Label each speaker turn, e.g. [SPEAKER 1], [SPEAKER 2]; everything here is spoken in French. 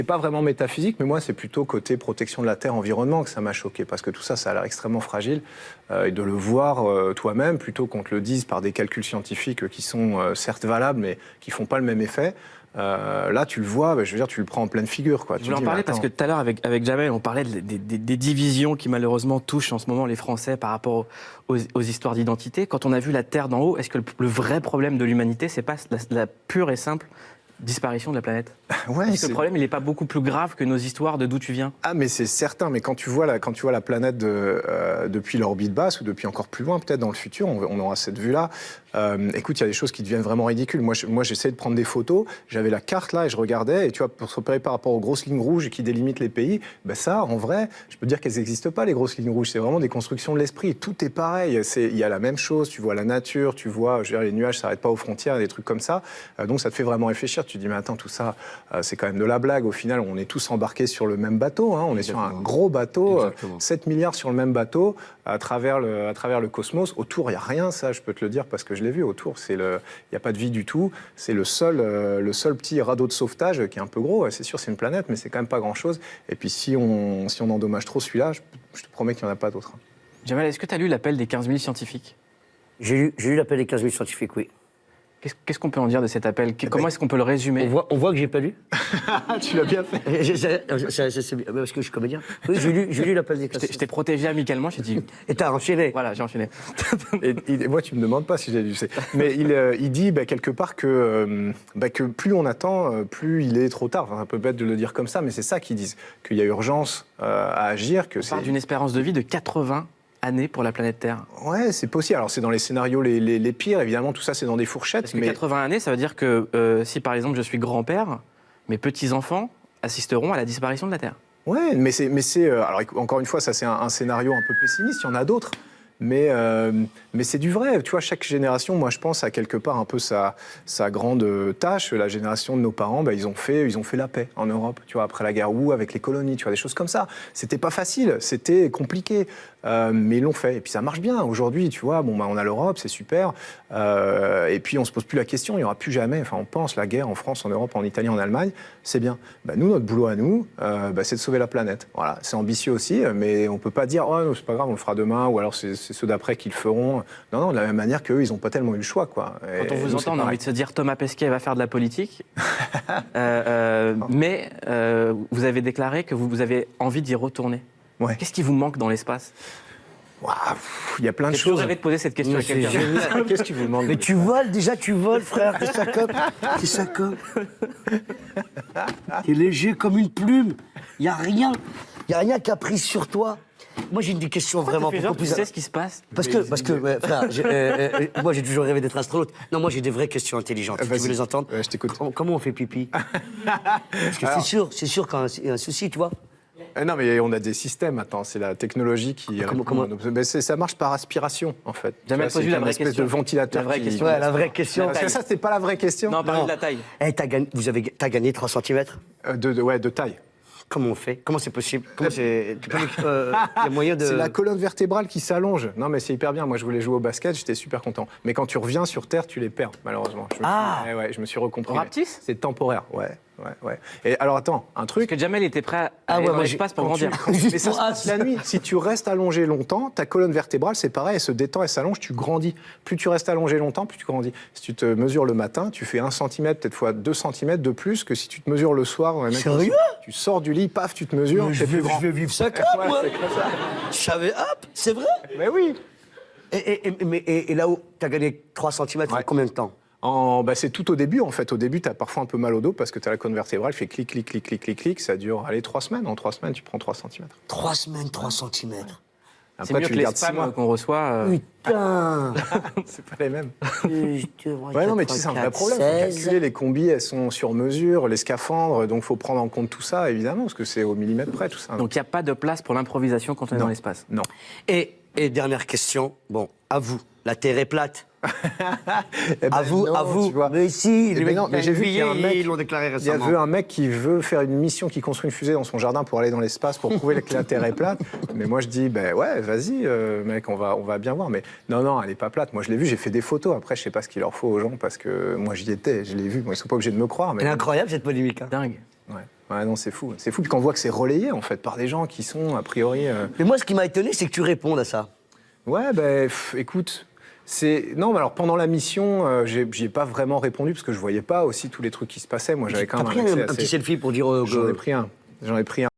[SPEAKER 1] C'est pas vraiment métaphysique, mais moi, c'est plutôt côté protection de la Terre, environnement que ça m'a choqué. Parce que tout ça, ça a l'air extrêmement fragile. Et de le voir toi-même, plutôt qu'on te le dise par des calculs scientifiques qui sont certes valables, mais qui font pas le même effet. Là, tu le vois, je veux dire, tu le prends en pleine figure, quoi.
[SPEAKER 2] Je voulais en parler parce que tout à l'heure, avec Jamel, on parlait des divisions qui malheureusement touchent en ce moment les Français par rapport aux histoires d'identité. Quand on a vu la Terre d'en haut, est-ce que le vrai problème de l'humanité, c'est pas la pure et simple disparition de la planète?
[SPEAKER 1] Ouais,
[SPEAKER 2] est-ce que le problème, il n'est pas beaucoup plus grave que nos histoires de d'où tu viens?
[SPEAKER 1] Ah, mais c'est certain. Mais quand tu vois la planète depuis l'orbite basse ou depuis encore plus loin, peut-être dans le futur, on aura cette vue-là. Écoute, il y a des choses qui deviennent vraiment ridicules. Moi, j'essayais de prendre des photos. J'avais la carte là et je regardais. Et tu vois, pour se repérer par rapport aux grosses lignes rouges qui délimitent les pays, ben ça, en vrai, je peux te dire qu'elles n'existent pas, les grosses lignes rouges. C'est vraiment des constructions de l'esprit. Tout est pareil. Il y a la même chose. Tu vois la nature, tu vois, je veux dire, les nuages ne s'arrêtent pas aux frontières, des trucs comme ça. Donc, ça te fait vraiment réfléchir. Tu te dis, mais attends, tout ça, c'est quand même de la blague. Au final, on est tous embarqués sur le même bateau. Hein. On est sur un gros bateau, 7 milliards sur le même bateau, à travers le cosmos. Autour, il n'y a rien, ça, je peux te le dire, parce que je l'ai vu. Autour, il n'y a pas de vie du tout. C'est le seul petit radeau de sauvetage qui est un peu gros. C'est sûr, c'est une planète, mais c'est quand même pas grand-chose. Et puis, si on endommage trop celui-là, je te promets qu'il n'y en a pas d'autres.
[SPEAKER 2] Jamal, est-ce que tu as lu l'appel des 15 000 scientifiques?
[SPEAKER 3] J'ai lu l'appel des 15 000 scientifiques, oui.
[SPEAKER 2] Qu'est-ce qu'on peut en dire de cet appel? Comment est-ce qu'on peut le résumer?
[SPEAKER 3] On voit que j'ai pas lu.
[SPEAKER 1] Tu l'as bien fait.
[SPEAKER 3] Parce que je suis comédien. Oui, j'ai lu l'appel des 15 000.
[SPEAKER 2] Je t'ai protégé amicalement, j'ai dit...
[SPEAKER 3] Et t'as enchaîné.
[SPEAKER 2] Voilà, j'ai enchaîné.
[SPEAKER 1] Et moi, tu me demandes pas si j'ai lu. Mais il dit quelque part que plus on attend, plus il est trop tard. Enfin, c'est un peu bête de le dire comme ça, mais c'est ça qu'ils disent. Qu'il y a urgence à agir.
[SPEAKER 2] On parle d'une espérance de vie de 80 années pour la planète Terre.
[SPEAKER 1] Ouais, c'est possible. Alors, c'est dans les scénarios les pires. Évidemment, tout ça, c'est dans des fourchettes.
[SPEAKER 2] Parce que 80 années, ça veut dire que si, par exemple, je suis grand-père, mes petits-enfants assisteront à la disparition de la Terre.
[SPEAKER 1] Ouais, mais alors, encore une fois, ça, c'est un scénario un peu pessimiste. Il y en a d'autres. Mais c'est du vrai. Tu vois, chaque génération, moi, je pense, a quelque part un peu sa grande tâche. La génération de nos parents, ils ont fait la paix en Europe, tu vois, après la guerre, ou avec les colonies, tu vois, des choses comme ça. C'était pas facile, c'était compliqué. Mais ils l'ont fait. Et puis ça marche bien. Aujourd'hui, tu vois, on a l'Europe, c'est super. Et puis on se pose plus la question, il n'y aura plus jamais. Enfin, on pense la guerre en France, en Europe, en Italie, en Allemagne, c'est bien. Nous, notre boulot à nous, c'est de sauver la planète. Voilà, c'est ambitieux aussi, mais on peut pas dire, oh non, c'est pas grave, on le fera demain, ou alors c'est ceux d'après qui le feront. Non, de la même manière qu'eux, ils n'ont pas tellement eu le choix, quoi.
[SPEAKER 2] Quand on vous entend, on a envie de se dire, Thomas Pesquet va faire de la politique. Mais vous avez déclaré que vous avez envie d'y retourner.
[SPEAKER 1] Ouais.
[SPEAKER 2] Qu'est-ce qui vous manque dans l'espace?
[SPEAKER 1] Il y a plein de
[SPEAKER 2] J'ai
[SPEAKER 1] choses.
[SPEAKER 2] toujours rêvé de poser cette question à quelqu'un.
[SPEAKER 1] Qu'est-ce qui vous manque?
[SPEAKER 3] Mais tu voles, déjà tu voles, frère. T'es ça comme. T'es léger comme une plume. Il n'y a rien. Il n'y a rien qui a pris sur toi. Moi, j'ai une question vraiment beaucoup plus...
[SPEAKER 2] Tu sais ce qui se passe?
[SPEAKER 3] Parce que frère, moi, j'ai toujours rêvé d'être astronaute. Non, moi, j'ai des vraies questions intelligentes. Tu veux les entendre?
[SPEAKER 1] Ouais, je t'écoute.
[SPEAKER 3] Comment on fait pipi? Parce que c'est sûr quand il y a un souci, tu vois.
[SPEAKER 1] Non, mais on a des systèmes maintenant. C'est la technologie qui.
[SPEAKER 3] Comment
[SPEAKER 1] ça marche par aspiration, en fait.
[SPEAKER 2] Jamais posé la vraie question.
[SPEAKER 1] De ventilateur.
[SPEAKER 2] La vraie question.
[SPEAKER 3] Ouais, la vraie question.
[SPEAKER 1] Parce que ça, c'était pas la vraie question.
[SPEAKER 2] Non, parler de la taille.
[SPEAKER 3] T'as gagné 3 cm?
[SPEAKER 1] De taille.
[SPEAKER 3] Comment on fait? Comment c'est possible? Il y a moyen de...
[SPEAKER 1] C'est la colonne vertébrale qui s'allonge. Non, mais c'est hyper bien. Moi, je voulais jouer au basket, j'étais super content. Mais quand tu reviens sur Terre, tu les perds, malheureusement. Je me suis recompris.
[SPEAKER 2] Rapetisse?
[SPEAKER 1] C'est temporaire, ouais. Et alors, attends, un truc...
[SPEAKER 2] Parce que Jamel était prêt à aller dans l'espace pour grandir.
[SPEAKER 1] Mais ça se passe la nuit. Si tu restes allongé longtemps, ta colonne vertébrale, c'est pareil, elle se détend, elle s'allonge, tu grandis. Plus tu restes allongé longtemps, plus tu grandis. Si tu te mesures le matin, tu fais 1 cm, peut-être fois 2 cm de plus que si tu te mesures le soir.
[SPEAKER 3] Sérieux?
[SPEAKER 1] Tu sors du lit, paf, tu te mesures,
[SPEAKER 3] je vais vivre ça comme moi. Je savais, hop, c'est vrai.
[SPEAKER 1] Mais oui.
[SPEAKER 3] Et là où t'as gagné 3 cm, en combien de temps?
[SPEAKER 1] C'est tout au début, en fait. Au début, tu as parfois un peu mal au dos parce que tu as la colonne vertébrale qui fait clic, clic, clic, clic, clic, clic. Ça dure, 3 semaines. En 3 semaines, tu prends 3 cm.
[SPEAKER 3] 3 semaines, 3 cm.
[SPEAKER 2] C'est mieux que les spams qu'on reçoit.
[SPEAKER 3] Putain.
[SPEAKER 1] C'est pas les mêmes.
[SPEAKER 3] Ouais,
[SPEAKER 1] non, mais tu sais, c'est un vrai problème. Faut calculer, les combis, elles sont sur mesure, les scaphandres, donc faut prendre en compte tout ça, évidemment, parce que c'est au millimètre près, tout ça.
[SPEAKER 2] Donc il n'y a pas de place pour l'improvisation quand on est dans l'espace.
[SPEAKER 1] Non.
[SPEAKER 3] Et dernière question, à vous, la Terre est plate. À vous.
[SPEAKER 1] Tu vois.
[SPEAKER 3] Mais si,
[SPEAKER 1] mais j'ai vu qu'il y a un mec,
[SPEAKER 3] ils l'ont déclaré
[SPEAKER 1] il y
[SPEAKER 3] récemment.
[SPEAKER 1] a un mec qui veut faire une mission, qui construit une fusée dans son jardin pour aller dans l'espace, pour prouver que la Terre est plate. Mais moi je dis, ouais, vas-y, mec, on va bien voir. Mais non, elle est pas plate. Moi je l'ai vu, j'ai fait des photos. Après, je sais pas ce qu'il leur faut aux gens parce que moi j'y étais, je l'ai vu. Bon, ils sont pas obligés de me croire. Mais
[SPEAKER 3] Elle est incroyable cette polémique. Hein.
[SPEAKER 2] Dingue.
[SPEAKER 1] Ouais. Ouais, non, c'est fou. C'est fou, puis quand on voit que c'est relayé, en fait, par des gens qui sont, a priori...
[SPEAKER 3] Mais moi, ce qui m'a étonné, c'est que tu répondes à ça.
[SPEAKER 1] Ouais, ben, écoute, non, mais alors pendant la mission, j'y ai pas vraiment répondu parce que je voyais pas aussi tous les trucs qui se passaient. Moi, j'avais quand
[SPEAKER 3] T'as
[SPEAKER 1] même
[SPEAKER 3] pris un petit selfie pour dire...
[SPEAKER 1] J'en ai pris un. J'en ai pris un.